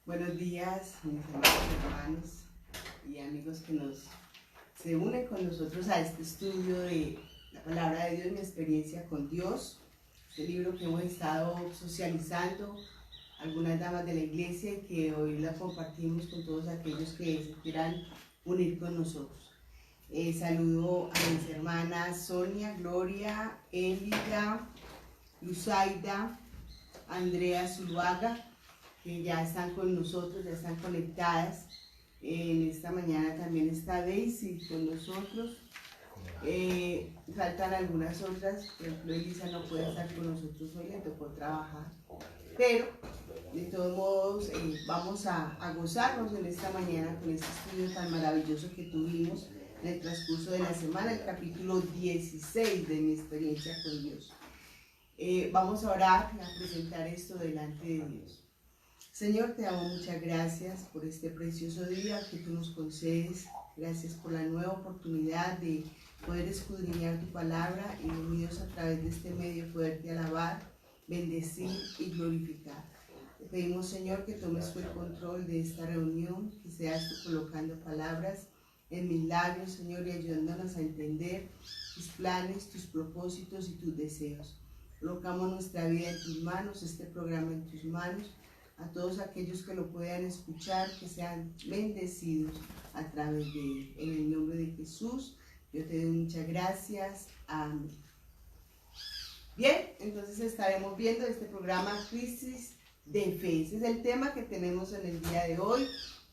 Buenos días, mis amados hermanos y amigos que se unen con nosotros a este estudio de la palabra de Dios, mi experiencia con Dios. Este libro que hemos estado socializando algunas damas de la iglesia y que hoy la compartimos con todos aquellos que se quieran unir con nosotros. Saludo a mis hermanas Sonia, Gloria, Elida, Luzaida, Andrea Zuluaga, que ya están con nosotros, ya están conectadas. En esta mañana también está Daisy con nosotros. Faltan algunas otras, por ejemplo Elisa no puede estar con nosotros hoy, le tocó trabajar. Pero de todos modos vamos a gozarnos en esta mañana con este estudio tan maravilloso que tuvimos en el transcurso de la semana, el capítulo 16 de mi experiencia con Dios. Vamos a orar y a presentar esto delante de Dios. Señor, te damos muchas gracias por este precioso día que tú nos concedes. Gracias por la nueva oportunidad de poder escudriñar tu palabra y unidos a través de este medio poderte alabar, bendecir y glorificar. Te pedimos, Señor, que tomes tú el control de esta reunión, que seas tú colocando palabras en mis labios, Señor, y ayudándonos a entender tus planes, tus propósitos y tus deseos. Colocamos nuestra vida en tus manos, este programa en tus manos. A todos aquellos que lo puedan escuchar, que sean bendecidos a través de él. En el nombre de Jesús, yo te doy muchas gracias. Amén. Bien, entonces estaremos viendo este programa Crisis de Fe. Ese es el tema que tenemos en el día de hoy,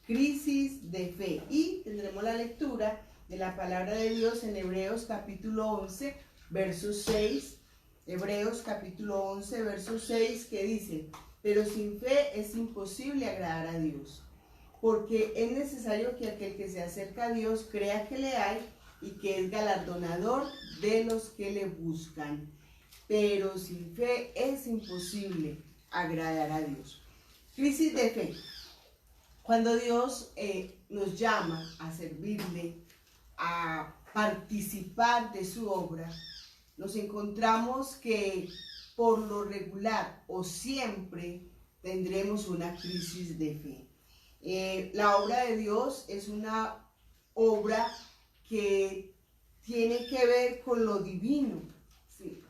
Crisis de Fe. Y tendremos la lectura de la palabra de Dios en Hebreos capítulo 11, verso 6. Hebreos capítulo 11, verso 6, que dice: pero sin fe es imposible agradar a Dios, porque es necesario que aquel que se acerca a Dios crea que le hay y que es galardonador de los que le buscan. Pero sin fe es imposible agradar a Dios. Crisis de fe. Cuando Dios nos llama a servirle, a participar de su obra, nos encontramos que por lo regular o siempre tendremos una crisis de fe. La obra de Dios es una obra que tiene que ver con lo divino, ¿sí?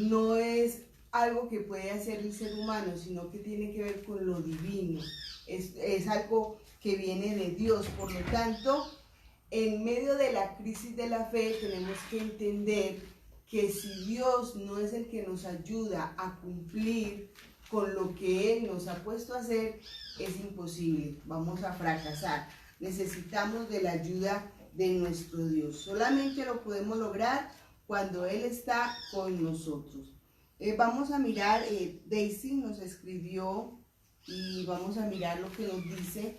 No es algo que puede hacer el ser humano, sino que tiene que ver con lo divino. Es algo que viene de Dios. Por lo tanto, en medio de la crisis de la fe tenemos que entender que si Dios no es el que nos ayuda a cumplir con lo que Él nos ha puesto a hacer, es imposible, vamos a fracasar. Necesitamos de la ayuda de nuestro Dios. Solamente lo podemos lograr cuando Él está con nosotros. Vamos a mirar, Daisy nos escribió y vamos a mirar lo que nos dice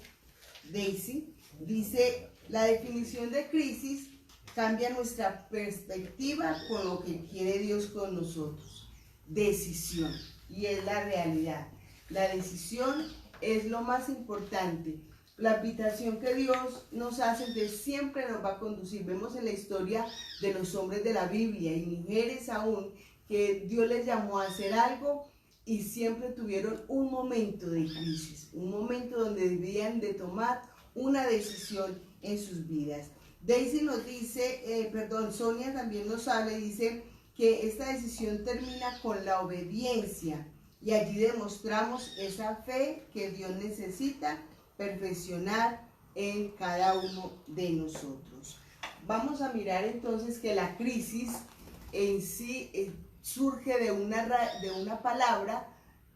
Daisy. Dice: la definición de crisis cambia nuestra perspectiva con lo que quiere Dios con nosotros. Decisión. Y es la realidad. La decisión es lo más importante. La invitación que Dios nos hace de siempre nos va a conducir. Vemos en la historia de los hombres de la Biblia y mujeres aún que Dios les llamó a hacer algo y siempre tuvieron un momento de crisis. Un momento donde debían de tomar una decisión en sus vidas. Daisy nos dice, Sonia también nos habla y dice que esta decisión termina con la obediencia y allí demostramos esa fe que Dios necesita perfeccionar en cada uno de nosotros. Vamos a mirar entonces que la crisis en sí surge de una palabra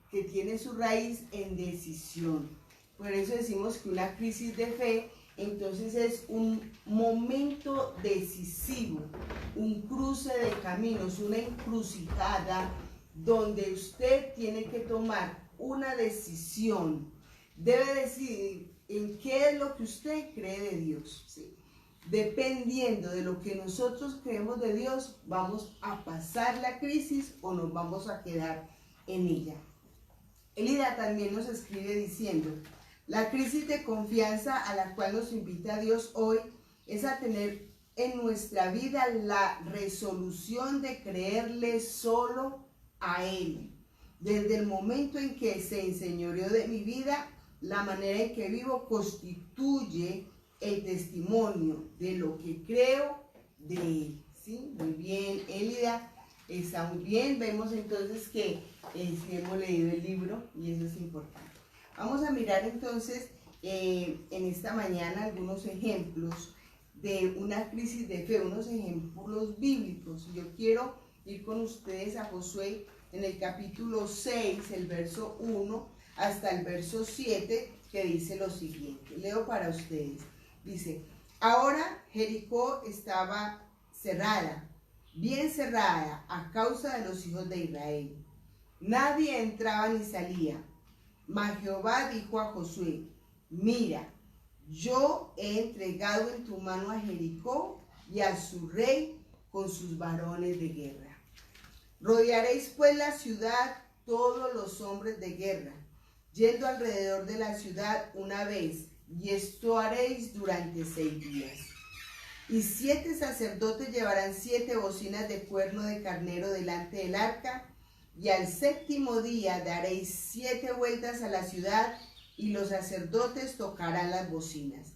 que tiene su raíz en decisión. Por eso decimos que una crisis de fe entonces es un momento decisivo, un cruce de caminos, una encrucijada donde usted tiene que tomar una decisión. Debe decidir en qué es lo que usted cree de Dios, ¿sí? Dependiendo de lo que nosotros creemos de Dios, vamos a pasar la crisis o nos vamos a quedar en ella. Elida también nos escribe diciendo: la crisis de confianza a la cual nos invita Dios hoy es a tener en nuestra vida la resolución de creerle solo a Él. Desde el momento en que se enseñoreó de mi vida, la manera en que vivo constituye el testimonio de lo que creo de Él. ¿Sí? Muy bien, Elida, está muy bien. Vemos entonces que sí hemos leído el libro y eso es importante. Vamos a mirar entonces en esta mañana algunos ejemplos de una crisis de fe, unos ejemplos bíblicos. Yo quiero ir con ustedes a Josué en el capítulo 6, el verso 1 hasta el verso 7, que dice lo siguiente. Leo para ustedes. Dice: ahora Jericó estaba cerrada, bien cerrada, a causa de los hijos de Israel. Nadie entraba ni salía. Mas Jehová dijo a Josué: mira, yo he entregado en tu mano a Jericó y a su rey con sus varones de guerra. Rodearéis pues la ciudad todos los hombres de guerra, yendo alrededor de la ciudad una vez, y esto haréis durante 6 días. Y 7 sacerdotes llevarán 7 bocinas de cuerno de carnero delante del arca, y al 7º día daréis 7 vueltas a la ciudad, y los sacerdotes tocarán las bocinas.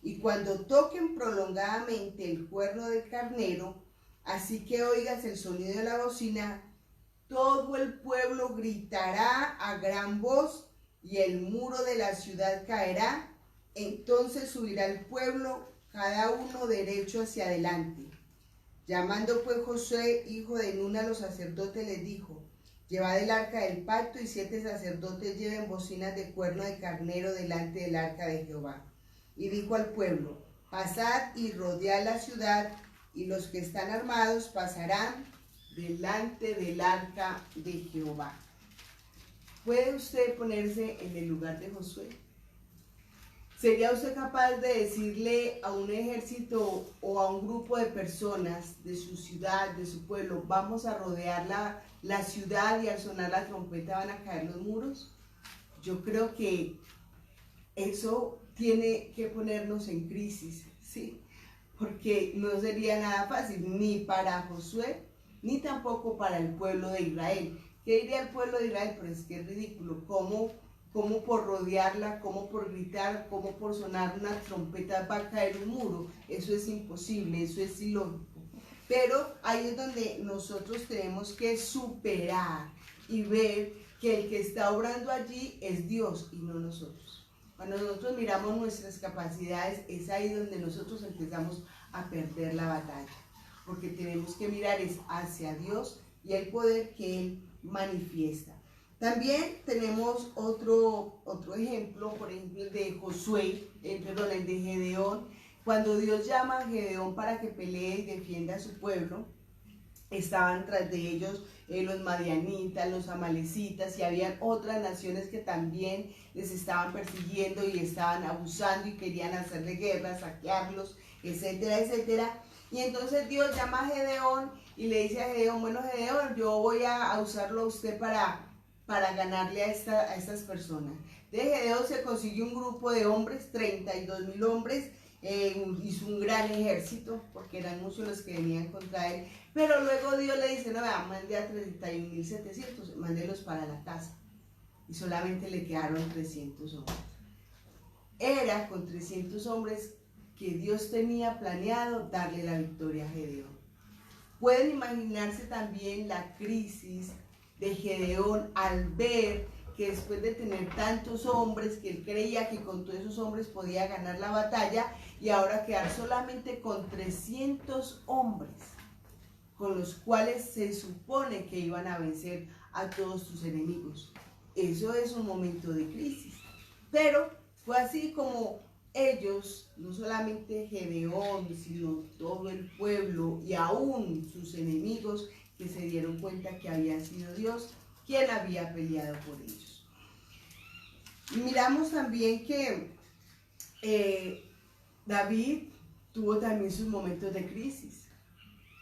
Y cuando toquen prolongadamente el cuerno del carnero, así que oigas el sonido de la bocina, todo el pueblo gritará a gran voz, y el muro de la ciudad caerá. Entonces subirá el pueblo, cada uno derecho hacia adelante. Llamando pues Josué, hijo de Nun, a los sacerdotes, les dijo: llevad el arca del pacto, y 7 sacerdotes lleven bocinas de cuerno de carnero delante del arca de Jehová. Y dijo al pueblo: pasad y rodead la ciudad, y los que están armados pasarán delante del arca de Jehová. ¿Puede usted ponerse en el lugar de Josué? ¿Sería usted capaz de decirle a un ejército o a un grupo de personas de su ciudad, de su pueblo: vamos a rodear la ciudad y al sonar la trompeta van a caer los muros? Yo creo que eso tiene que ponernos en crisis, ¿sí? Porque no sería nada fácil, ni para Josué, ni tampoco para el pueblo de Israel. ¿Qué diría el pueblo de Israel? Pero es que es ridículo. ¿Cómo por rodearla, cómo por gritar, cómo por sonar una trompeta va a caer un muro? Eso es imposible, eso es ilógico. Pero ahí es donde nosotros tenemos que superar y ver que el que está obrando allí es Dios y no nosotros. Cuando nosotros miramos nuestras capacidades, es ahí donde nosotros empezamos a perder la batalla. Porque tenemos que mirar es hacia Dios y el poder que Él manifiesta. También tenemos otro ejemplo, por ejemplo el de Josué, el de Gedeón. Cuando Dios llama a Gedeón para que pelee y defienda a su pueblo, estaban tras de ellos los madianitas, los amalecitas, y habían otras naciones que también les estaban persiguiendo y estaban abusando y querían hacerle guerra, saquearlos, etcétera, etcétera. Y entonces Dios llama a Gedeón y le dice a Gedeón: bueno, Gedeón, yo voy a usarlo a usted para ganarle a estas personas. De Gedeón se consiguió un grupo de hombres, 32,000 hombres, hizo un gran ejército, porque eran muchos los que venían contra él, pero luego Dios le dice: no, vea, mande a 31,700, mándelos para la casa, y solamente le quedaron 300 hombres. Era con 300 hombres que Dios tenía planeado darle la victoria a Gedeón. Pueden imaginarse también la crisis de Gedeón al ver que después de tener tantos hombres, que él creía que con todos esos hombres podía ganar la batalla, y ahora quedar solamente con 300 hombres, con los cuales se supone que iban a vencer a todos sus enemigos. Eso es un momento de crisis. Pero fue así como ellos, no solamente Gedeón, sino todo el pueblo y aún sus enemigos, que se dieron cuenta que había sido Dios quien había peleado por ellos. Miramos también que David tuvo también sus momentos de crisis.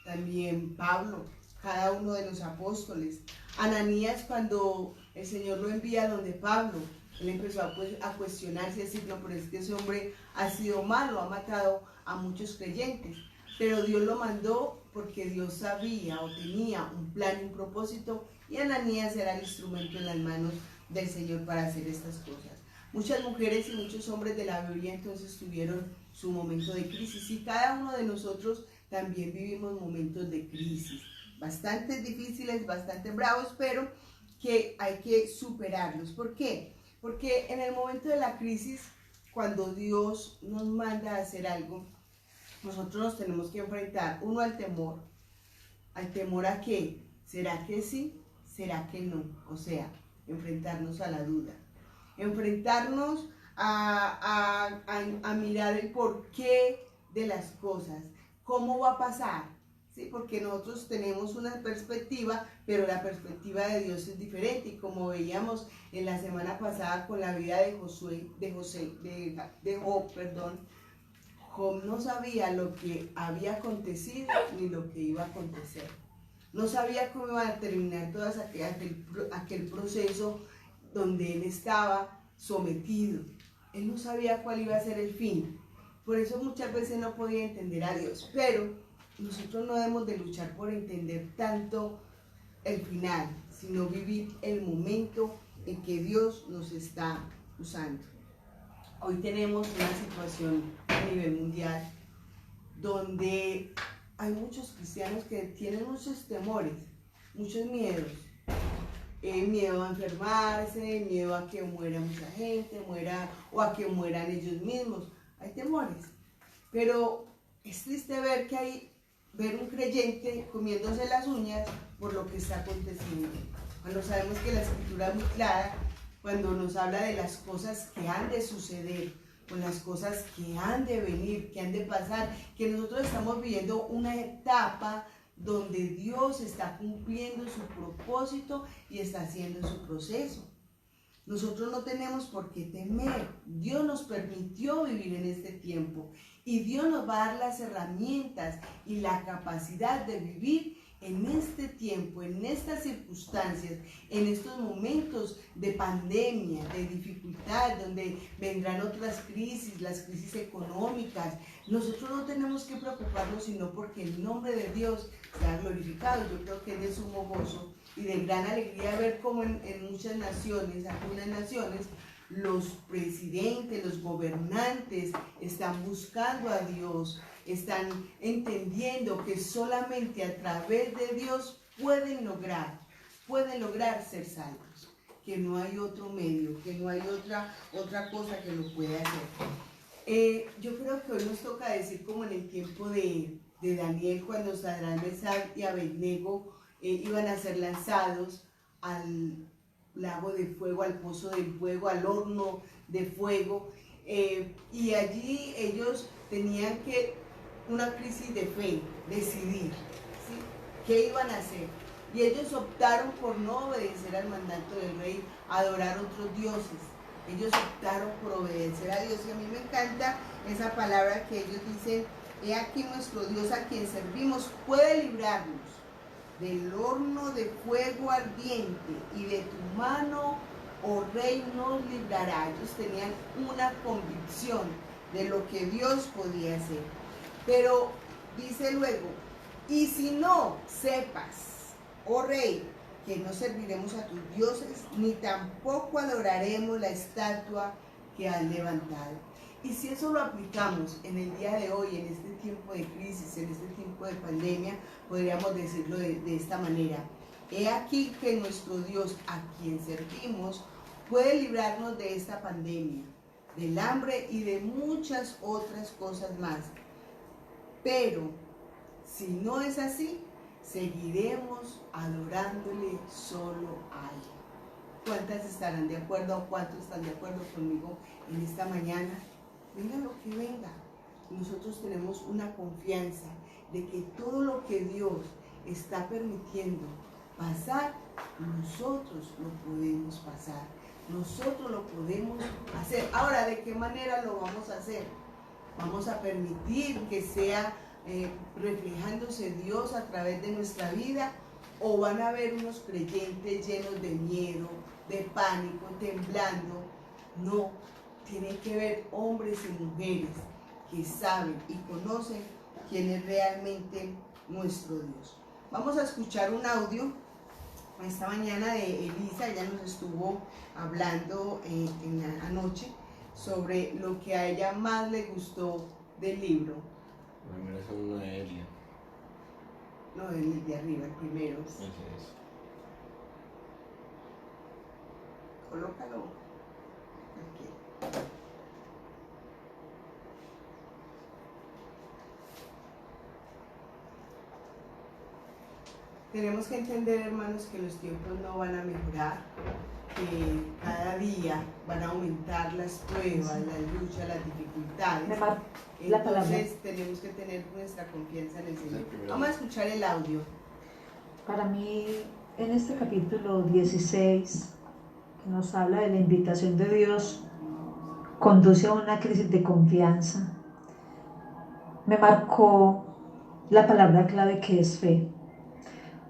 También Pablo, cada uno de los apóstoles. Ananías, cuando el Señor lo envía donde Pablo, él empezó a cuestionarse y decir: no, pero es que ese hombre ha sido malo, ha matado a muchos creyentes. Pero Dios lo mandó porque Dios sabía o tenía un plan y un propósito, y Ananías era el instrumento en las manos del Señor para hacer estas cosas. Muchas mujeres y muchos hombres de la Biblia entonces tuvieron su momento de crisis y cada uno de nosotros también vivimos momentos de crisis, bastante difíciles, bastante bravos, pero que hay que superarlos. ¿Por qué? Porque en el momento de la crisis, cuando Dios nos manda a hacer algo, nosotros nos tenemos que enfrentar, uno, al temor a qué, ¿será que sí? ¿Será que no? O sea, enfrentarnos a la duda, enfrentarnos a mirar el porqué de las cosas, cómo va a pasar, ¿sí? Porque nosotros tenemos una perspectiva, pero la perspectiva de Dios es diferente, y como veíamos en la semana pasada con la vida de Job, Job no sabía lo que había acontecido ni lo que iba a acontecer. No sabía cómo iba a terminar todo aquel proceso donde él estaba sometido. Él no sabía cuál iba a ser el fin. Por eso muchas veces no podía entender a Dios. Pero nosotros no debemos de luchar por entender tanto el final, sino vivir el momento en que Dios nos está usando. Hoy tenemos una situación a nivel mundial donde hay muchos cristianos que tienen muchos temores, muchos miedos. Miedo a enfermarse, miedo a que muera mucha gente, o a que mueran ellos mismos. Hay temores. Pero es triste ver un creyente comiéndose las uñas por lo que está aconteciendo. Cuando sabemos que la escritura es muy clara, cuando nos habla de las cosas que han de suceder, con las cosas que han de venir, que han de pasar, que nosotros estamos viviendo una etapa donde Dios está cumpliendo su propósito y está haciendo su proceso. Nosotros no tenemos por qué temer. Dios nos permitió vivir en este tiempo y Dios nos va a dar las herramientas y la capacidad de vivir en este tiempo, en estas circunstancias, en estos momentos de pandemia, de dificultad, donde vendrán otras crisis, las crisis económicas. Nosotros no tenemos que preocuparnos sino porque el nombre de Dios sea glorificado. Yo creo que es de sumo gozo y de gran alegría ver cómo en muchas naciones, algunas naciones, los presidentes, los gobernantes están buscando a Dios, están entendiendo que solamente a través de Dios pueden lograr ser salvos, que no hay otro medio, que no hay otra cosa que lo pueda hacer. Yo creo que hoy nos toca decir como en el tiempo de Daniel, cuando Sadrach, Mesach y Abednego iban a ser lanzados al lago de fuego, al pozo del fuego, al horno de fuego, y allí ellos tenían que una crisis de fe, decidir, ¿sí?, qué iban a hacer. Y ellos optaron por no obedecer al mandato del rey, adorar otros dioses. Ellos optaron por obedecer a Dios. Y a mí me encanta esa palabra que ellos dicen: he aquí nuestro Dios a quien servimos puede librarnos del horno de fuego ardiente, y de tu mano, oh rey, nos librará. Ellos tenían una convicción de lo que Dios podía hacer. Pero dice luego: y si no, sepas, oh rey, que no serviremos a tus dioses, ni tampoco adoraremos la estatua que has levantado. Y si eso lo aplicamos en el día de hoy, en este tiempo de crisis, en este tiempo de pandemia, podríamos decirlo de esta manera: he aquí que nuestro Dios, a quien servimos, puede librarnos de esta pandemia, del hambre y de muchas otras cosas más. Pero si no es así, seguiremos adorándole solo a Él. ¿Cuántas estarán de acuerdo o cuántos están de acuerdo conmigo en esta mañana? Venga lo que venga, nosotros tenemos una confianza de que todo lo que Dios está permitiendo pasar, nosotros lo podemos pasar, nosotros lo podemos hacer. Ahora, ¿de qué manera lo vamos a hacer? Vamos a permitir que sea reflejándose Dios a través de nuestra vida, o van a haber unos creyentes llenos de miedo, de pánico, temblando. No, tienen que ver hombres y mujeres que saben y conocen quién es realmente nuestro Dios. Vamos a escuchar un audio esta mañana de Elisa. Ella nos estuvo hablando en la anoche sobre lo que a ella más le gustó del libro. Primero es uno de Elia. No, el de arriba, el primero. Ese es. Colócalo aquí. Tenemos que entender, hermanos, que los tiempos no van a mejorar, que cada día van a aumentar las pruebas, las luchas, las dificultades. Entonces tenemos que tener nuestra confianza en el Señor. Vamos a escuchar el audio. Para mí, en este capítulo 16, que nos habla de la invitación de Dios, conduce a una crisis de confianza. Me marcó la palabra clave que es fe.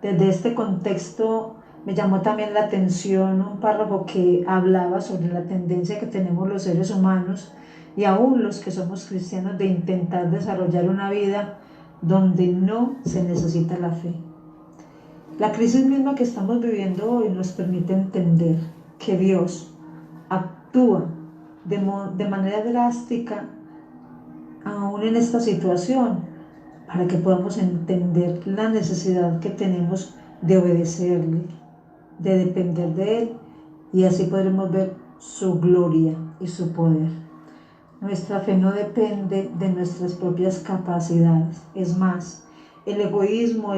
Desde este contexto me llamó también la atención un párrafo que hablaba sobre la tendencia que tenemos los seres humanos y aún los que somos cristianos de intentar desarrollar una vida donde no se necesita la fe. La crisis misma que estamos viviendo hoy nos permite entender que Dios actúa de manera drástica aún en esta situación, para que podamos entender la necesidad que tenemos de obedecerle, de depender de Él, y así podremos ver su gloria y su poder. Nuestra fe no depende de nuestras propias capacidades. Es más, el egoísmo,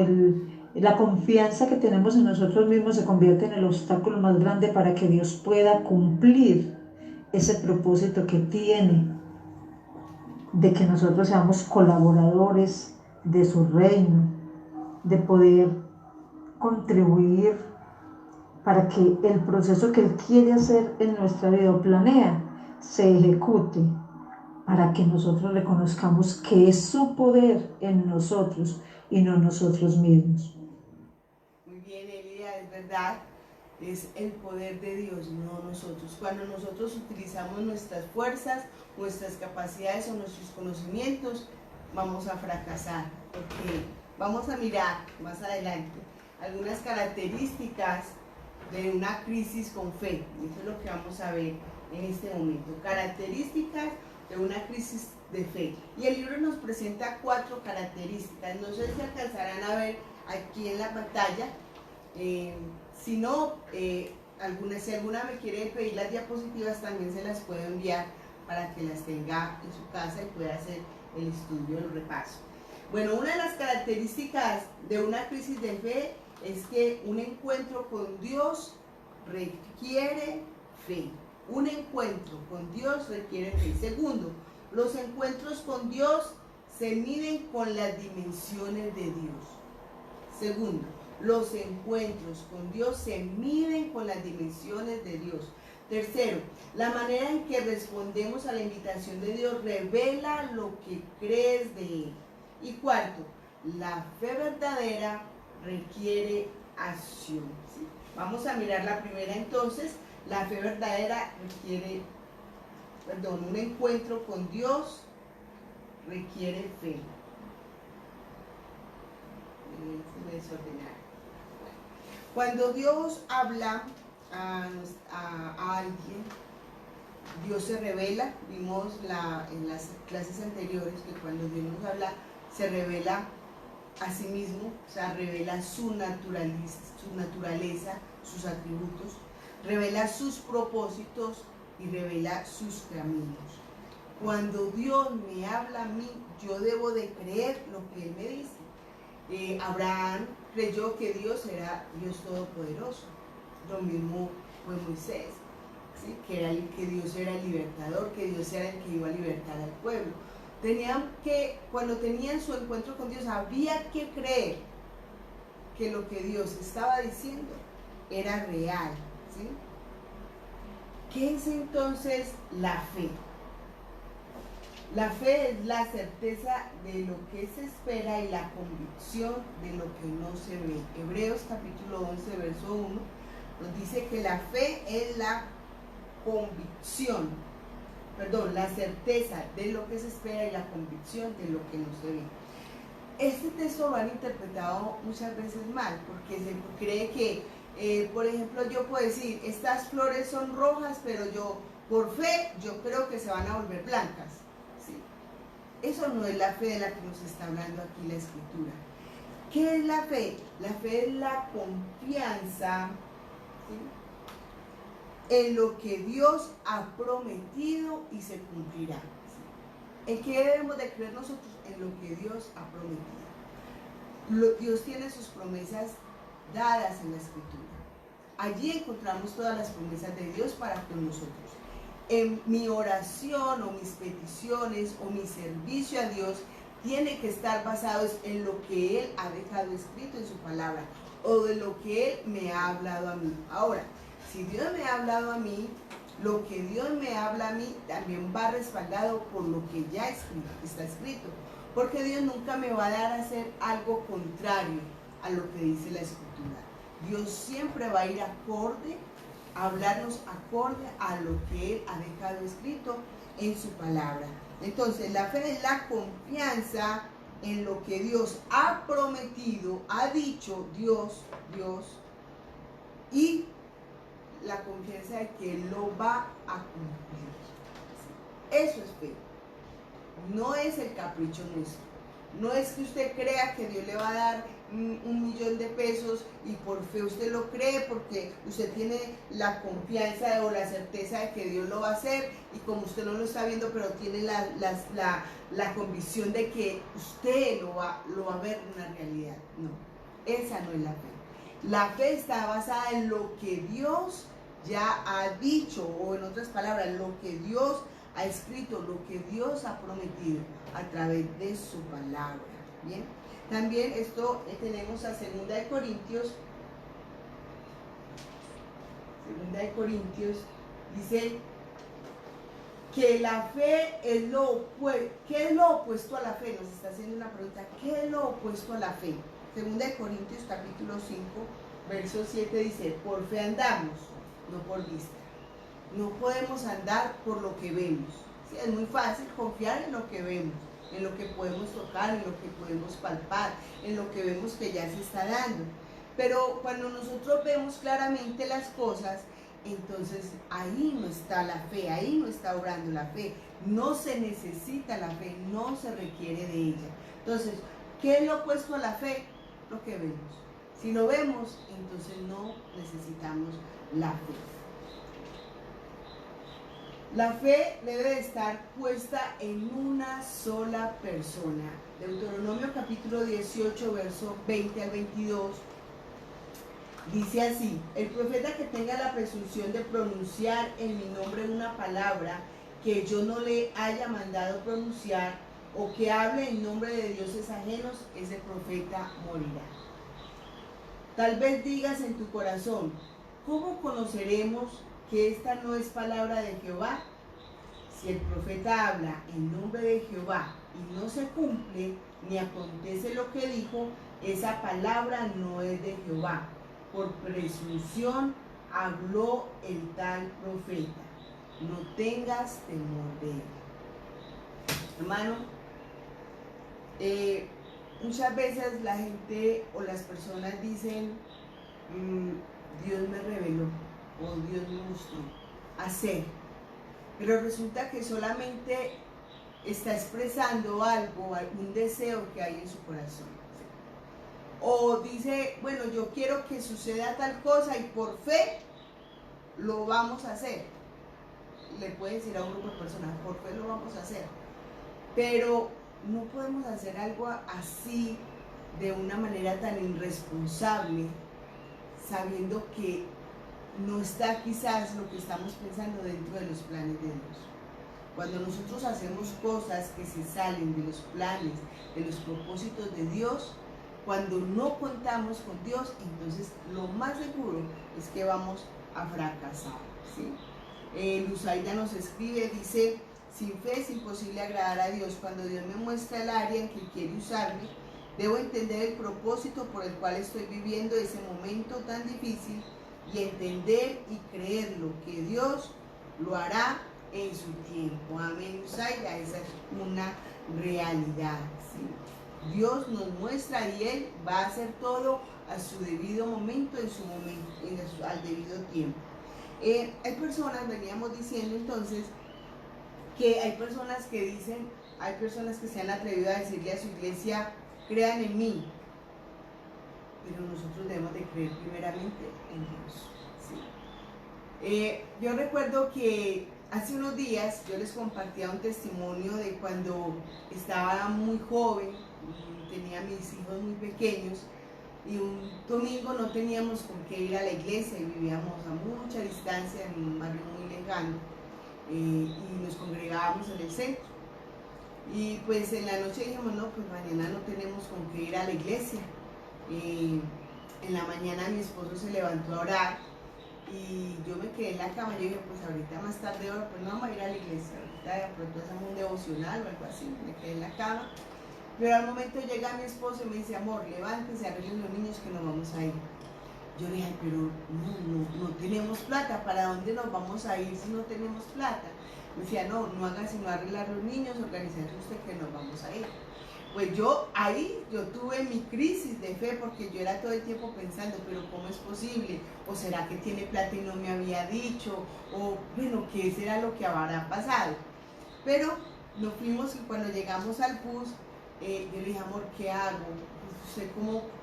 la confianza que tenemos en nosotros mismos se convierte en el obstáculo más grande para que Dios pueda cumplir ese propósito que tiene de que nosotros seamos colaboradores de su reino, de poder contribuir para que el proceso que Él quiere hacer en nuestra vida o planea se ejecute, para que nosotros reconozcamos que es su poder en nosotros y no nosotros mismos. Muy bien, Elia, es verdad, es el poder de Dios, no nosotros. Cuando nosotros utilizamos nuestras fuerzas, nuestras capacidades o nuestros conocimientos, vamos a fracasar, porque vamos a mirar más adelante algunas características de una crisis con fe. Eso es lo que vamos a ver en este momento, características de una crisis de fe. Y el libro nos presenta 4 características. No sé si alcanzarán a ver aquí en la pantalla. Si no, si alguna me quiere pedir las diapositivas, también se las puedo enviar para que las tenga en su casa y pueda hacer el estudio, el repaso. Bueno, una de las características de una crisis de fe es que un encuentro con Dios requiere fe. Un encuentro con Dios requiere fe. Segundo, los encuentros con Dios se miden con las dimensiones de Dios. Segundo, los encuentros con Dios se miden con las dimensiones de Dios. Tercero, la manera en que respondemos a la invitación de Dios revela lo que crees de Él. Y cuarto, la fe verdadera requiere acción. ¿Sí? Vamos a mirar la primera entonces. La fe verdadera requiere, un encuentro con Dios requiere fe. Se me desordenaron. Cuando Dios habla a alguien, Dios se revela. Vimos en las clases anteriores que cuando Dios nos habla, se revela a sí mismo, o sea, revela su naturaleza, sus atributos, revela sus propósitos y revela sus caminos. Cuando Dios me habla a mí, yo debo de creer lo que Él me dice. Abraham creyó que Dios era Dios todopoderoso. Lo mismo fue Moisés, ¿sí? que Dios era el libertador, que Dios era el que iba a libertar al pueblo. Cuando tenían su encuentro con Dios, había que creer que lo que Dios estaba diciendo era real, ¿sí? ¿Qué es entonces la fe? La fe es la certeza de lo que se espera y la convicción de lo que no se ve. Hebreos capítulo 11, verso 1, nos dice que la fe es la certeza de lo que se espera y la convicción de lo que no se ve. Este texto lo han interpretado muchas veces mal, porque se cree que Por ejemplo, yo puedo decir, estas flores son rojas, pero yo, por fe, yo creo que se van a volver blancas. ¿Sí? Eso no es la fe de la que nos está hablando aquí la Escritura. ¿Qué es la fe? La fe es la confianza, ¿sí?, en lo que Dios ha prometido y se cumplirá. ¿Sí? ¿En qué debemos de creer nosotros? En lo que Dios ha prometido. Dios tiene sus promesas dadas en la Escritura. Allí encontramos todas las promesas de Dios para con nosotros. En mi oración o mis peticiones o mi servicio a Dios tiene que estar basado en lo que Él ha dejado escrito en su palabra o de lo que Él me ha hablado a mí. Ahora, si Dios me ha hablado a mí, lo que Dios me habla a mí también va respaldado por lo que ya está escrito. Porque Dios nunca me va a dar a hacer algo contrario a lo que dice la Escritura. Dios siempre va a ir acorde, a hablarnos acorde a lo que Él ha dejado escrito en su palabra. Entonces, la fe es la confianza en lo que Dios ha prometido, ha dicho Dios, y la confianza de que Él lo va a cumplir. Eso es fe. No es el capricho nuestro. No es que usted crea que Dios le va a dar 1.000.000 de pesos y por fe usted lo cree porque usted tiene la confianza o la certeza de que Dios lo va a hacer, y como usted no lo está viendo, pero tiene la convicción de que usted lo va a ver en una realidad. No, esa no es la fe. La fe está basada en lo que Dios ya ha dicho, o en otras palabras, lo que Dios ha escrito, lo que Dios ha prometido a través de su palabra. Bien, también esto tenemos a 2 Corintios, dice que la fe es lo opuesto. ¿Qué es lo opuesto a la fe? Nos está haciendo una pregunta. ¿Qué es lo opuesto a la fe? 2 Corintios capítulo 5, verso 7 dice: por fe andamos, no por vista. No podemos andar por lo que vemos. ¿Sí? Es muy fácil confiar en lo que vemos, en lo que podemos tocar, en lo que podemos palpar, en lo que vemos que ya se está dando. Pero cuando nosotros vemos claramente las cosas, entonces ahí no está la fe, ahí no está obrando la fe. No se necesita la fe, no se requiere de ella. Entonces, ¿qué es lo opuesto a la fe? Lo que vemos. Si lo vemos, entonces no necesitamos la fe. La fe debe de estar puesta en una sola persona. Deuteronomio capítulo 18, verso 20 al 22, dice así: el profeta que tenga la presunción de pronunciar en mi nombre una palabra que yo no le haya mandado pronunciar, o que hable en nombre de dioses ajenos, ese profeta morirá. Tal vez digas en tu corazón: ¿cómo conoceremos que esta no es palabra de Jehová? Si el profeta habla en nombre de Jehová y no se cumple ni acontece lo que dijo, esa palabra no es de Jehová. Por presunción habló el tal profeta. No tengas temor de él. Hermano, muchas veces la gente o las personas dicen: Dios me reveló o Dios me mostró hacer, pero resulta que solamente está expresando algo, algún deseo que hay en su corazón. O dice: bueno, yo quiero que suceda tal cosa y por fe lo vamos a hacer. Le puede decir a un grupo de personas: por fe lo vamos a hacer. Pero no podemos hacer algo así de una manera tan irresponsable, sabiendo que no está quizás lo que estamos pensando dentro de los planes de Dios. Cuando nosotros hacemos cosas que se salen de los planes, de los propósitos de Dios, cuando no contamos con Dios, entonces lo más seguro es que vamos a fracasar, ¿sí? Luzaida nos escribe, dice: sin fe es imposible agradar a Dios. Cuando Dios me muestra el área en que quiere usarme, debo entender el propósito por el cual estoy viviendo ese momento tan difícil y entender y creerlo, que Dios lo hará en su tiempo. Amén, Luzaida, esa es una realidad, ¿sí? Dios nos muestra y Él va a hacer todo a su debido momento, al debido tiempo. Hay personas, veníamos diciendo entonces, que hay personas que dicen, hay personas que se han atrevido a decirle a su iglesia, crean en mí, pero nosotros debemos de creer primeramente en Dios. ¿Sí? Yo recuerdo que hace unos días yo les compartía un testimonio de cuando estaba muy joven, tenía mis hijos muy pequeños, y un domingo no teníamos con qué ir a la iglesia y vivíamos a mucha distancia en un barrio muy lejano, y nos congregábamos en el centro. Y pues en la noche dijimos, no, pues mañana no tenemos con qué ir a la iglesia. En la mañana mi esposo se levantó a orar y yo me quedé en la cama. Yo dije, pues ahorita más tarde oro, pues no vamos a ir a la iglesia, ahorita de pronto hacemos un devocional o algo así. Me quedé en la cama, pero al momento llega mi esposo y me dice, amor, levántese, arreglen los niños que nos vamos a ir. Yo le dije, pero no tenemos plata, ¿para dónde nos vamos a ir si no tenemos plata? Me decía, no haga sino arreglar los niños, organizarse usted que nos vamos a ir. Pues yo tuve mi crisis de fe, porque yo era todo el tiempo pensando, pero ¿cómo es posible? ¿O será que tiene plata y no me había dicho? O bueno, ¿qué será lo que habrá pasado? Pero nos fuimos y cuando llegamos al bus, yo le dije, amor, ¿qué hago? ¿Usted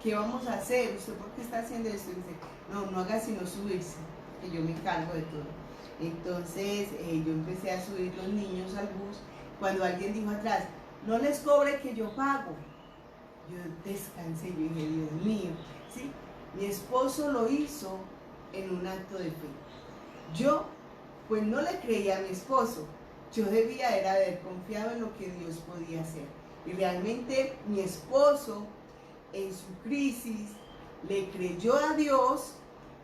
qué vamos a hacer? ¿Usted por qué está haciendo esto? Y dice, no haga sino subirse, que yo me encargo de todo. Entonces yo empecé a subir los niños al bus, cuando alguien dijo atrás, no les cobre que yo pago. Yo descansé, yo dije, Dios mío, ¿sí? Mi esposo lo hizo en un acto de fe. Yo, pues no le creía a mi esposo, yo debía haber confiado en lo que Dios podía hacer. Y realmente mi esposo, en su crisis, le creyó a Dios,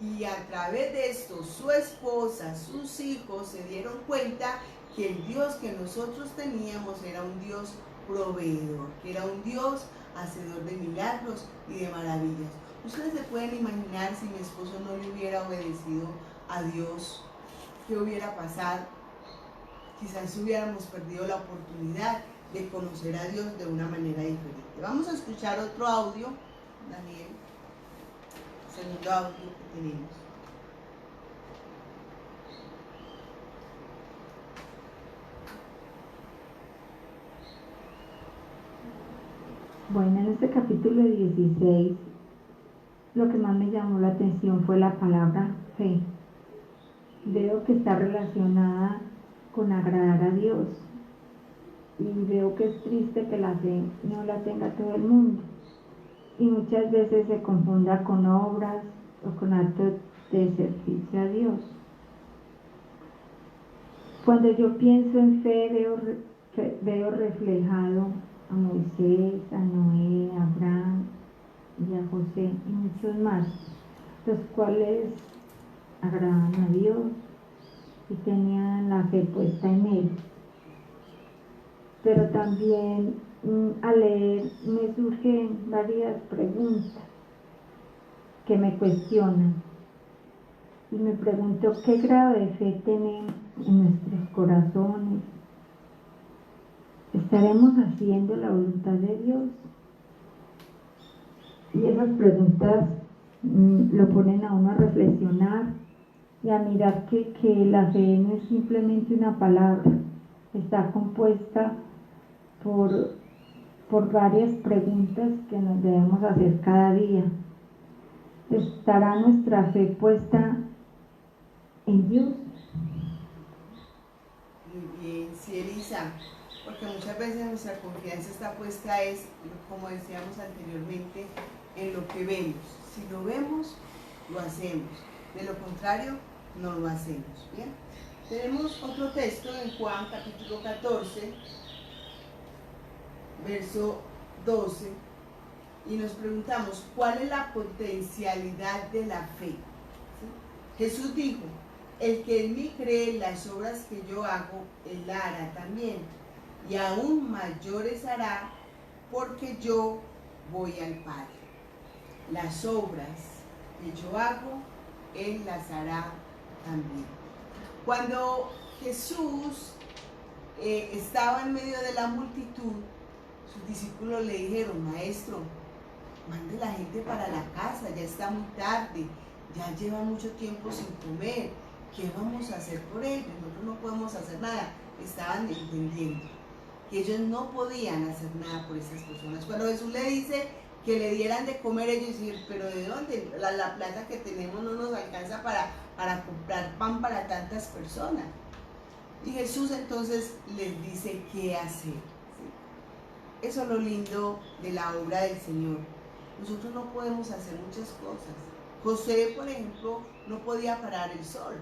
y a través de esto su esposa, sus hijos se dieron cuenta que el Dios que nosotros teníamos era un Dios proveedor, que era un Dios hacedor de milagros y de maravillas. Ustedes se pueden imaginar si mi esposo no le hubiera obedecido a Dios, ¿qué hubiera pasado? Quizás hubiéramos perdido la oportunidad de conocer a Dios de una manera diferente. Vamos a escuchar otro audio, Daniel. Segundo audio que tenemos. Bueno, en este capítulo 16, lo que más me llamó la atención fue la palabra fe. Veo que está relacionada con agradar a Dios, y veo que es triste que la fe no la tenga todo el mundo, y muchas veces se confunda con obras o con actos de servicio a Dios. Cuando yo pienso en fe, veo reflejado a Moisés, a Noé, a Abraham y a José y muchos más, los cuales agradaban a Dios y tenían la fe puesta en Él. Pero también al leer me surgen varias preguntas que me cuestionan, y me pregunto qué grado de fe tenemos en nuestros corazones. ¿Estaremos haciendo la voluntad de Dios? Y esas preguntas lo ponen a uno a reflexionar y a mirar que la fe no es simplemente una palabra, está compuesta por varias preguntas que nos debemos hacer cada día. ¿Estará nuestra fe puesta en Dios? Muy bien, sí, Elisa, porque muchas veces nuestra confianza está puesta, como decíamos anteriormente, en lo que vemos. Si lo vemos, lo hacemos. De lo contrario, no lo hacemos. ¿Bien? Tenemos otro texto en Juan capítulo 14, verso 12, y nos preguntamos, ¿cuál es la potencialidad de la fe? ¿Sí? Jesús dijo, el que en mí cree, las obras que yo hago, él hará también, y aún mayores hará, porque yo voy al Padre. Las obras que yo hago, él las hará también. Cuando Jesús estaba en medio de la multitud, sus discípulos le dijeron: maestro, mande la gente para la casa, ya está muy tarde, ya lleva mucho tiempo sin comer, ¿qué vamos a hacer por ellos? Nosotros no podemos hacer nada. Estaban entendiendo que ellos no podían hacer nada por esas personas. Cuando Jesús le dice que le dieran de comer, ellos dicen: pero ¿de dónde? La plata que tenemos no nos alcanza para comprar pan para tantas personas. Y Jesús entonces les dice qué hacer. ¿Sí? Eso es lo lindo de la obra del Señor. Nosotros no podemos hacer muchas cosas. José, por ejemplo, no podía parar el sol.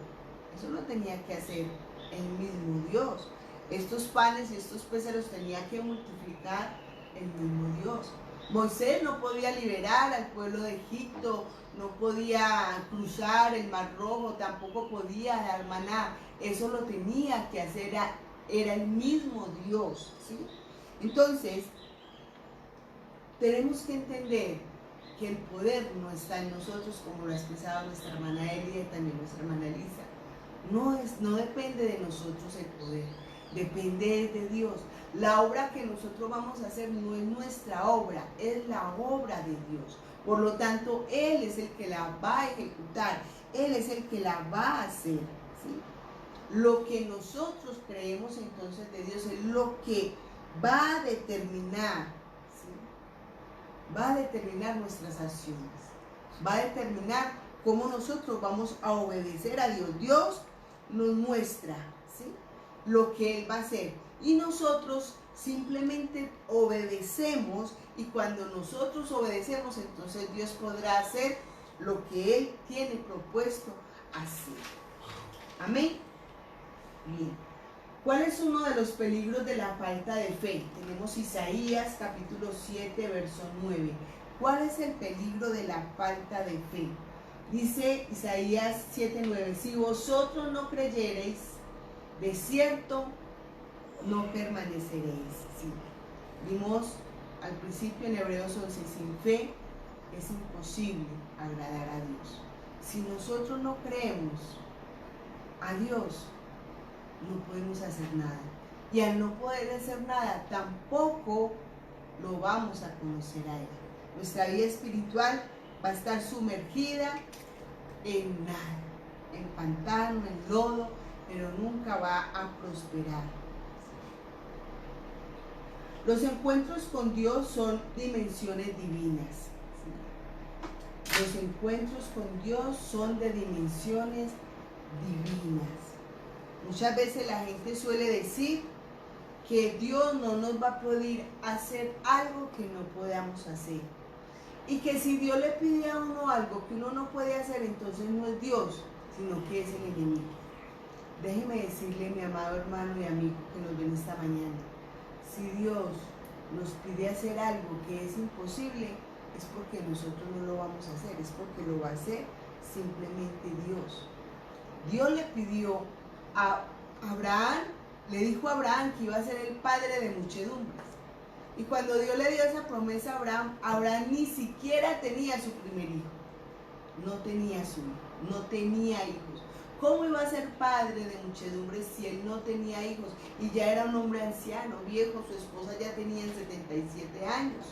Eso lo tenía que hacer el mismo Dios. Estos panes y estos peces los tenía que multiplicar el mismo Dios. Moisés no podía liberar al pueblo de Egipto, no podía cruzar el Mar Rojo, tampoco podía dar maná. Eso lo tenía que hacer, era el mismo Dios, ¿sí? Entonces, tenemos que entender que el poder no está en nosotros, como lo ha expresado nuestra hermana Elia y también nuestra hermana Elisa. No depende de nosotros el poder, depende de Dios. La obra que nosotros vamos a hacer no es nuestra obra, es la obra de Dios. Por lo tanto, Él es el que la va a ejecutar, Él es el que la va a hacer, ¿sí? Lo que nosotros creemos entonces de Dios es lo que va a determinar, ¿sí? Va a determinar nuestras acciones, va a determinar cómo nosotros vamos a obedecer a Dios. Dios nos muestra, ¿sí?, lo que Él va a hacer, y nosotros simplemente obedecemos, y cuando nosotros obedecemos, entonces Dios podrá hacer lo que Él tiene propuesto hacer. Amén. Bien. ¿Cuál es uno de los peligros de la falta de fe? Tenemos Isaías capítulo 7, verso 9. ¿Cuál es el peligro de la falta de fe? Dice Isaías 7:9: si vosotros no creyereis, de cierto no permaneceréis. Sí. Vimos al principio en Hebreos 11, sin fe es imposible agradar a Dios. Si nosotros no creemos a Dios, no podemos hacer nada. Y al no poder hacer nada, tampoco lo vamos a conocer a Él. Nuestra vida espiritual va a estar sumergida en nada, en pantano, en lodo, pero nunca va a prosperar. Los encuentros con Dios son dimensiones divinas. Los encuentros con Dios son de dimensiones divinas. Muchas veces la gente suele decir que Dios no nos va a poder hacer algo que no podamos hacer. Y que si Dios le pide a uno algo que uno no puede hacer, entonces no es Dios, sino que es el enemigo. Déjeme decirle, mi amado hermano y amigo que nos ven esta mañana, si Dios nos pide hacer algo que es imposible, es porque nosotros no lo vamos a hacer, es porque lo va a hacer simplemente Dios. Dios le pidió a Abraham, le dijo a Abraham que iba a ser el padre de muchedumbres. Y cuando Dios le dio esa promesa a Abraham, Abraham ni siquiera tenía su primer hijo. No tenía su hijo, no tenía hijos. ¿Cómo iba a ser padre de muchedumbres si él no tenía hijos? Y ya era un hombre anciano, viejo, su esposa ya tenía 77 años.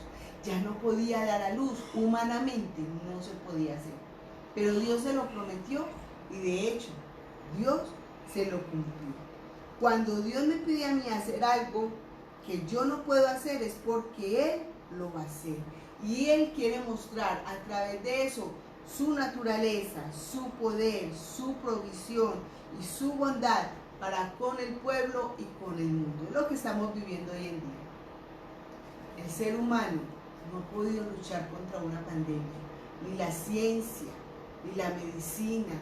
Ya no podía dar a luz, humanamente no se podía hacer. Pero Dios se lo prometió y de hecho, Dios se lo cumplió. Cuando Dios me pide a mí hacer algo que yo no puedo hacer, es porque Él lo va a hacer. Y Él quiere mostrar a través de eso su naturaleza, su poder, su provisión y su bondad para con el pueblo y con el mundo. Es lo que estamos viviendo hoy en día. El ser humano no ha podido luchar contra una pandemia, ni la ciencia, ni la medicina,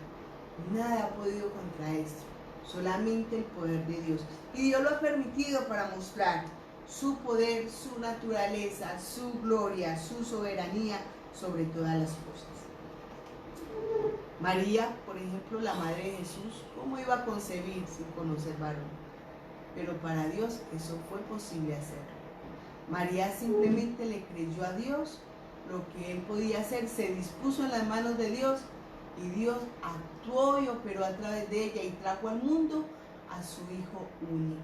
nada ha podido contra esto, solamente el poder de Dios. Y Dios lo ha permitido para mostrar su poder, su naturaleza, su gloria, su soberanía sobre todas las cosas. María, por ejemplo, la madre de Jesús, ¿cómo iba a concebir sin conocer varón? Pero para Dios eso fue posible hacerlo. María simplemente le creyó a Dios, lo que Él podía hacer, se dispuso en las manos de Dios, y Dios actuó y operó a través de ella y trajo al mundo a su Hijo único.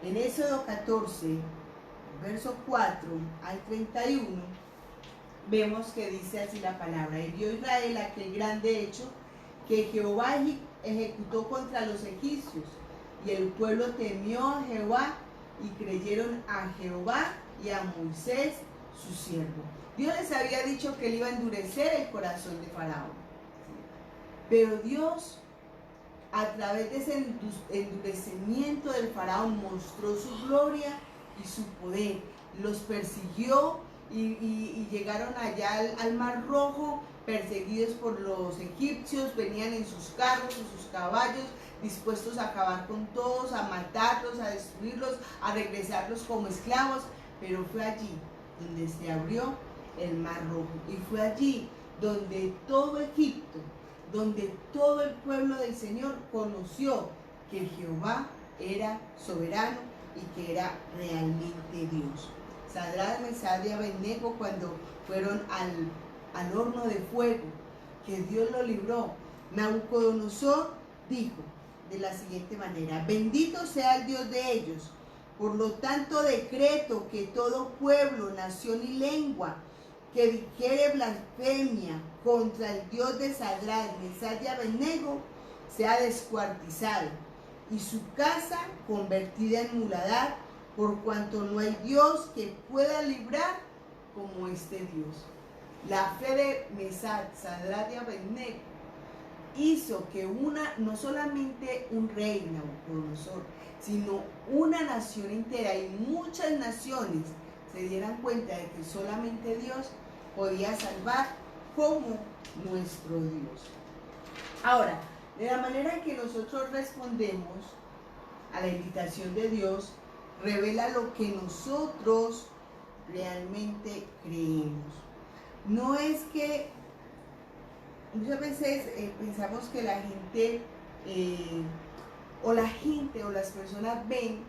En Éxodo 14, verso 4 al 31, vemos que dice así la palabra: y vio Israel aquel grande hecho que Jehová ejecutó contra los egipcios, y el pueblo temió a Jehová y creyeron a Jehová y a Moisés su siervo. Dios les había dicho que él iba a endurecer el corazón de Faraón, pero Dios, a través de ese endurecimiento del Faraón, mostró su gloria y su poder. Los persiguió y llegaron allá al Mar Rojo, perseguidos por los egipcios. Venían en sus carros, en sus caballos, dispuestos a acabar con todos, a matarlos, a destruirlos, a regresarlos como esclavos. Pero fue allí donde se abrió el Mar Rojo, y fue allí donde todo Egipto, donde todo el pueblo del Señor conoció que Jehová era soberano y que era realmente Dios. Sadrach, Mesach y Abednego, cuando fueron al horno de fuego, que Dios lo libró, Nabucodonosor dijo de la siguiente manera: bendito sea el Dios de ellos. Por lo tanto decreto que todo pueblo, nación y lengua que dijere blasfemia contra el Dios de Sadrach, Mesach y Abednego sea descuartizado, y su casa convertida en muladar, por cuanto no hay Dios que pueda librar como este Dios. La fe de Mesach, Sadrach y Abednego hizo que no solamente un rey, Nabucodonosor, sino una nación entera y muchas naciones se dieran cuenta de que solamente Dios podía salvar como nuestro Dios. Ahora, de la manera en que nosotros respondemos a la invitación de Dios, revela lo que nosotros realmente creemos. No es que muchas veces pensamos que la gente o las personas ven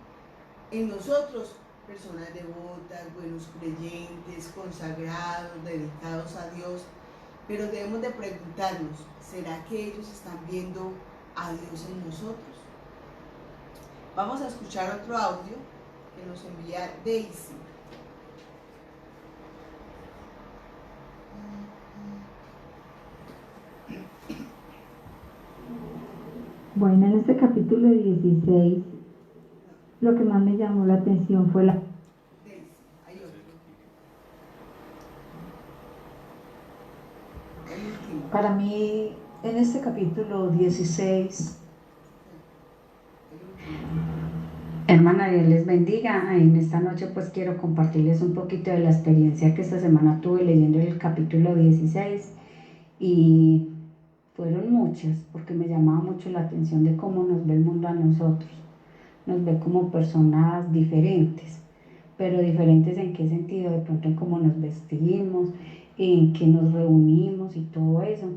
en nosotros personas devotas, buenos creyentes, consagrados, dedicados a Dios, pero debemos de preguntarnos: ¿será que ellos están viendo a Dios en nosotros? Vamos a escuchar otro audio que nos envía Daisy. Bueno, en este capítulo 16, lo que más me llamó la atención fue la... Daisy, hay otro. El último. Para mí, en este capítulo 16, Hermana, Dios les bendiga. En esta noche pues quiero compartirles un poquito de la experiencia que esta semana tuve leyendo el capítulo 16, y fueron muchas, porque me llamaba mucho la atención de cómo nos ve el mundo a nosotros. Nos ve como personas diferentes, pero diferentes ¿en qué sentido? De pronto en cómo nos vestimos, en que nos reunimos y todo eso,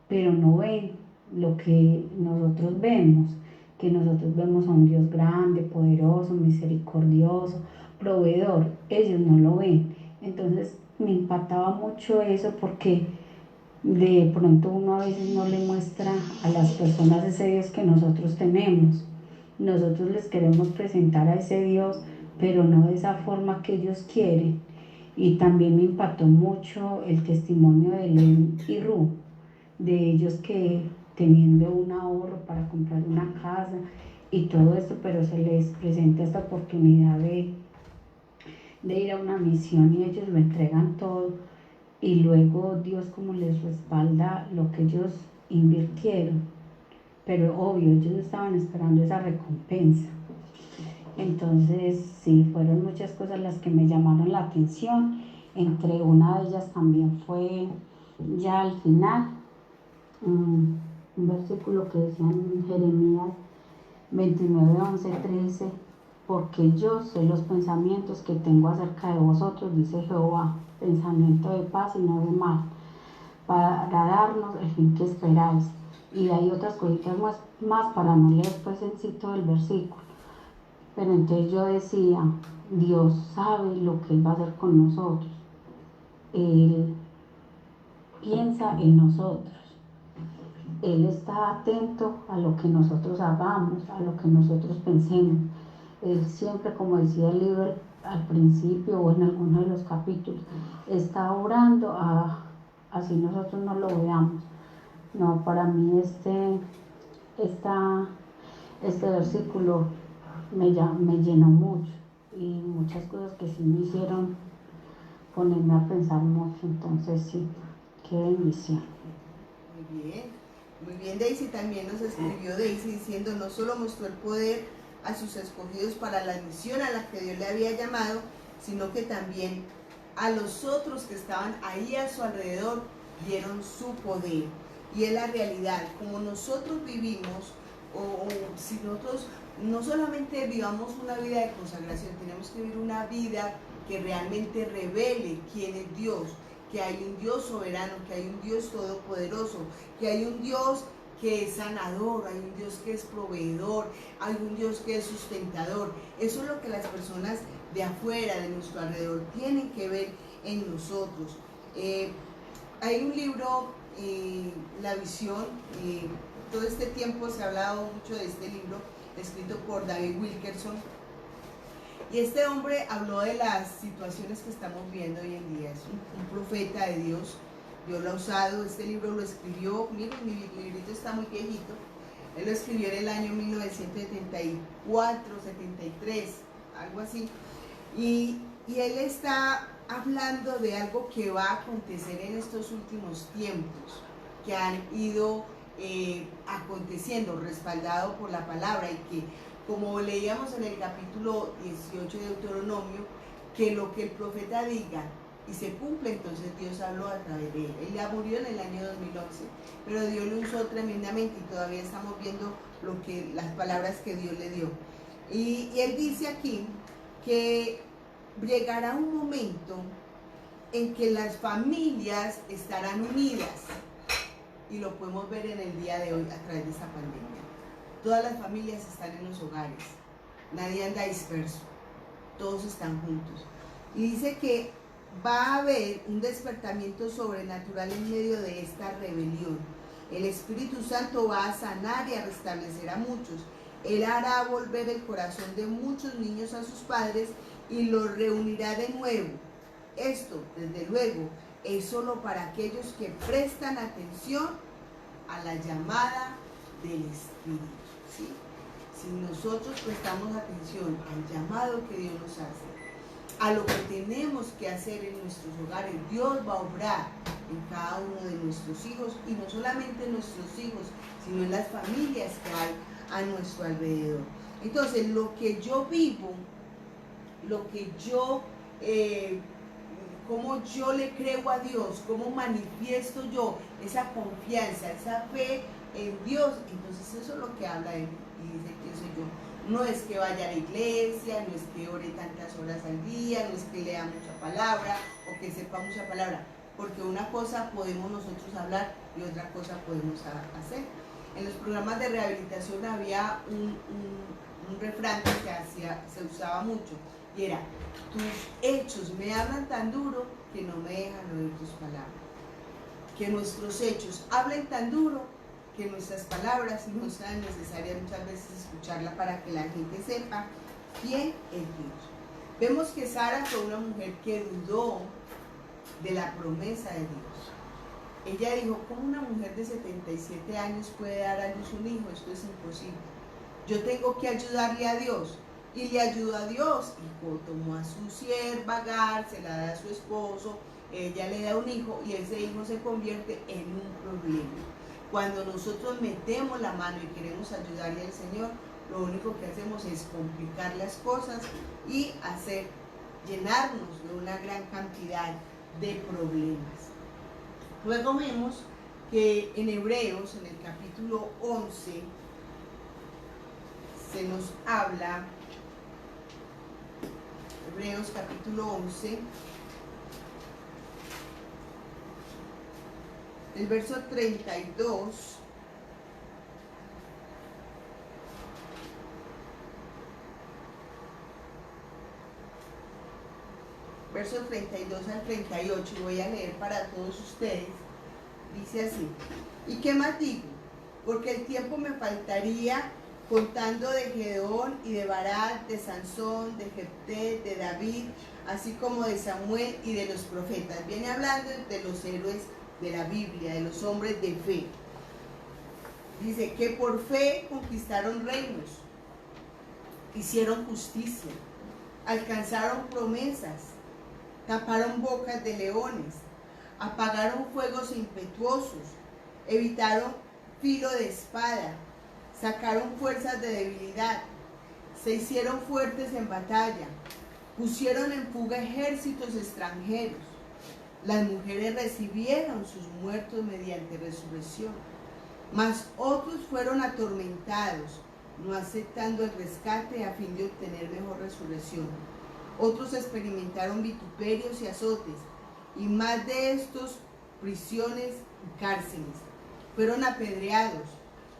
pero no ven lo que nosotros vemos, que nosotros vemos a un Dios grande, poderoso, misericordioso, proveedor. Ellos no lo ven. Entonces me impactaba mucho eso, porque de pronto uno a veces no le muestra a las personas ese Dios que nosotros tenemos. Nosotros les queremos presentar a ese Dios, pero no de esa forma que ellos quieren. Y también me impactó mucho el testimonio de Len y Ru, de ellos que teniendo un ahorro para comprar una casa y todo esto, pero se les presenta esta oportunidad de ir a una misión y ellos lo entregan todo, y luego Dios como les respalda lo que ellos invirtieron, pero obvio ellos estaban esperando esa recompensa. Entonces sí, fueron muchas cosas las que me llamaron la atención. Entre una de ellas también fue ya al final un versículo que decía en Jeremías 29, 11, 13: porque yo sé los pensamientos que tengo acerca de vosotros, dice Jehová, pensamiento de paz y no de mal, para darnos el fin que esperáis. Y hay otras cositas más para no leer pues en sí todo el versículo. Pero entonces yo decía, Dios sabe lo que Él va a hacer con nosotros. Él piensa en nosotros. Él está atento a lo que nosotros hagamos, a lo que nosotros pensemos. Él siempre, como decía el libro al principio o en algunos de los capítulos, está orando así nosotros no lo veamos. No, para mí este versículo me llenó mucho y muchas cosas que sí me hicieron ponerme a pensar mucho. Entonces sí, qué bendición. Muy bien, Daisy también nos escribió Daisy diciendo: no solo mostró el poder a sus escogidos para la misión a la que Dios le había llamado, sino que también a los otros que estaban ahí a su alrededor dieron su poder. Y es la realidad, como nosotros vivimos, o si nosotros no solamente vivamos una vida de consagración, tenemos que vivir una vida que realmente revele quién es Dios, que hay un Dios soberano, que hay un Dios todopoderoso, que hay un Dios que es sanador, hay un Dios que es proveedor, hay un Dios que es sustentador. Eso es lo que las personas de afuera, de nuestro alrededor, tienen que ver en nosotros. Hay un libro, La Visión, todo este tiempo se ha hablado mucho de este libro, escrito por David Wilkerson, y este hombre habló de las situaciones que estamos viendo hoy en día. Es un profeta de Dios. Dios lo ha usado. Este libro lo escribió, miren, mi librito está muy viejito. Él lo escribió en el año 1974, 73, algo así. Y él está hablando de algo que va a acontecer en estos últimos tiempos, que han ido aconteciendo, respaldado por la palabra, y que, como leíamos en el capítulo 18 de Deuteronomio, que lo que el profeta diga y se cumple, entonces Dios habló a través de él. Él ya murió en el año 2011, pero Dios lo usó tremendamente y todavía estamos viendo las palabras que Dios le dio. Y él dice aquí que llegará un momento en que las familias estarán unidas, y lo podemos ver en el día de hoy a través de esta pandemia. Todas las familias están en los hogares, nadie anda disperso, todos están juntos. Y dice que va a haber un despertamiento sobrenatural en medio de esta rebelión. El Espíritu Santo va a sanar y a restablecer a muchos. Él hará volver el corazón de muchos niños a sus padres y los reunirá de nuevo. Esto, desde luego, es solo para aquellos que prestan atención a la llamada del Espíritu. ¿Sí? Si nosotros prestamos atención al llamado que Dios nos hace, a lo que tenemos que hacer en nuestros hogares, Dios va a obrar en cada uno de nuestros hijos, y no solamente en nuestros hijos, sino en las familias que hay a nuestro alrededor. Entonces, lo que yo vivo, lo que yo, cómo yo le creo a Dios, cómo manifiesto yo esa confianza, esa fe en Dios, entonces eso es lo que habla de mí. Y dice que soy yo. No es que vaya a la iglesia, no es que ore tantas horas al día, no es que lea mucha palabra o que sepa mucha palabra, porque una cosa podemos nosotros hablar y otra cosa podemos hacer. En los programas de rehabilitación había un refrán que se usaba mucho, y era: tus hechos me hablan tan duro que no me dejan oír tus palabras. Que nuestros hechos hablen tan duro que nuestras palabras no sean necesarias muchas veces escucharla, para que la gente sepa quién es Dios. Vemos que Sara fue una mujer que dudó de la promesa de Dios. Ella dijo: ¿cómo una mujer de 77 años puede dar a luz un hijo? Esto es imposible. Yo tengo que ayudarle a Dios. Y le ayudó a Dios, y tomó a su sierva Agar, se la da a su esposo, ella le da un hijo, y ese hijo se convierte en un problema. Cuando nosotros metemos la mano y queremos ayudarle al Señor, lo único que hacemos es complicar las cosas y llenarnos de una gran cantidad de problemas. Luego vemos que en Hebreos, en el capítulo 11, se nos habla, Hebreos capítulo 11, el verso 32, verso 32 al 38, y voy a leer para todos ustedes. Dice así: ¿y qué más digo? Porque el tiempo me faltaría contando de Gedeón y de Barak, de Sansón, de Jefté, de David, así como de Samuel y de los profetas. Viene hablando de los héroes de la Biblia, de los hombres de fe. Dice que por fe conquistaron reinos, hicieron justicia, alcanzaron promesas, taparon bocas de leones, apagaron fuegos impetuosos, evitaron filo de espada, sacaron fuerzas de debilidad, se hicieron fuertes en batalla, pusieron en fuga ejércitos extranjeros. Las mujeres recibieron sus muertos mediante resurrección, mas otros fueron atormentados, no aceptando el rescate a fin de obtener mejor resurrección. Otros experimentaron vituperios y azotes, y más de estos, prisiones y cárceles. Fueron apedreados,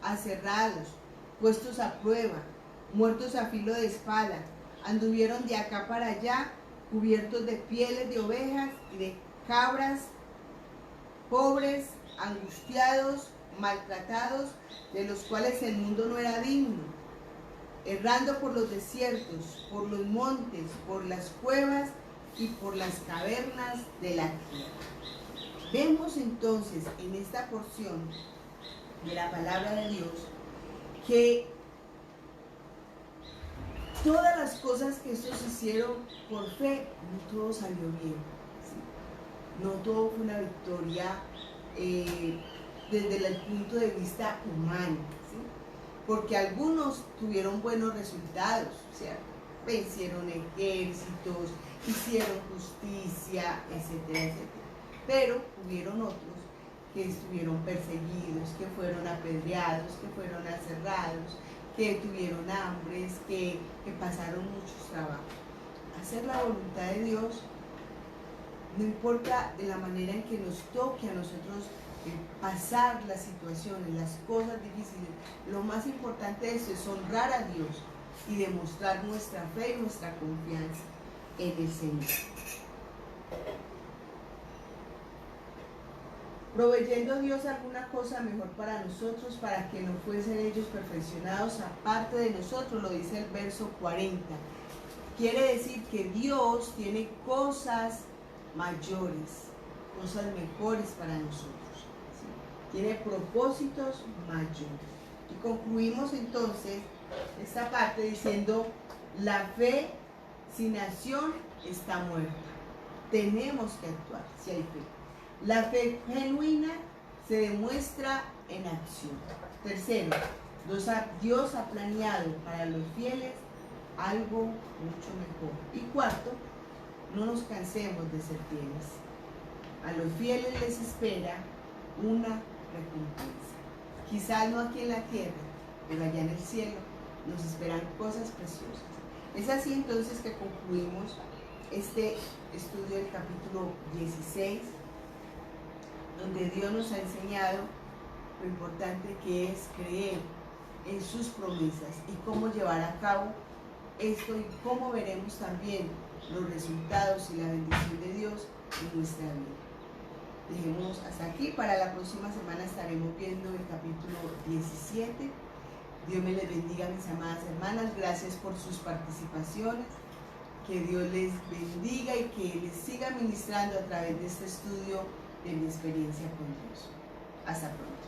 aserrados, puestos a prueba, muertos a filo de espada. Anduvieron de acá para allá, cubiertos de pieles de ovejas y de cabras, pobres, angustiados, maltratados, de los cuales el mundo no era digno, errando por los desiertos, por los montes, por las cuevas y por las cavernas de la tierra. Vemos entonces en esta porción de la palabra de Dios que todas las cosas que estos hicieron por fe, no todo salió bien, ¿sí? No todo fue una victoria desde el punto de vista humano, ¿sí? Porque algunos tuvieron buenos resultados, ¿cierto? Vencieron ejércitos, hicieron justicia, etcétera, etcétera. Pero hubieron otros que estuvieron perseguidos, que fueron apedreados, que fueron aserrados, que tuvieron hambres, que pasaron muchos trabajos. Hacer la voluntad de Dios, no importa de la manera en que nos toque a nosotros pasar las situaciones, las cosas difíciles, lo más importante de esto es honrar a Dios y demostrar nuestra fe y nuestra confianza en el Señor. Proveyendo Dios alguna cosa mejor para nosotros, para que no fuesen ellos perfeccionados aparte de nosotros, lo dice el verso 40. Quiere decir que Dios tiene cosas mayores, cosas mejores para nosotros, ¿sí? Tiene propósitos mayores. Y concluimos entonces esta parte diciendo: la fe sin acción está muerta. Tenemos que actuar si hay fe. La fe genuina se demuestra en acción. Tercero, Dios ha planeado para los fieles algo mucho mejor. Y cuarto, no nos cansemos de ser fieles. A los fieles les espera una recompensa. Quizás no aquí en la tierra, pero allá en el cielo nos esperan cosas preciosas. Es así entonces que concluimos este estudio del capítulo 16, donde Dios nos ha enseñado lo importante que es creer en sus promesas y cómo llevar a cabo esto, y cómo veremos también los resultados y la bendición de Dios en nuestra vida. Dejemos hasta aquí. Para la próxima semana estaremos viendo el capítulo 17. Dios me les bendiga, mis amadas hermanas. Gracias por sus participaciones. Que Dios les bendiga y que les siga ministrando a través de este estudio de mi experiencia con Dios. Hasta pronto.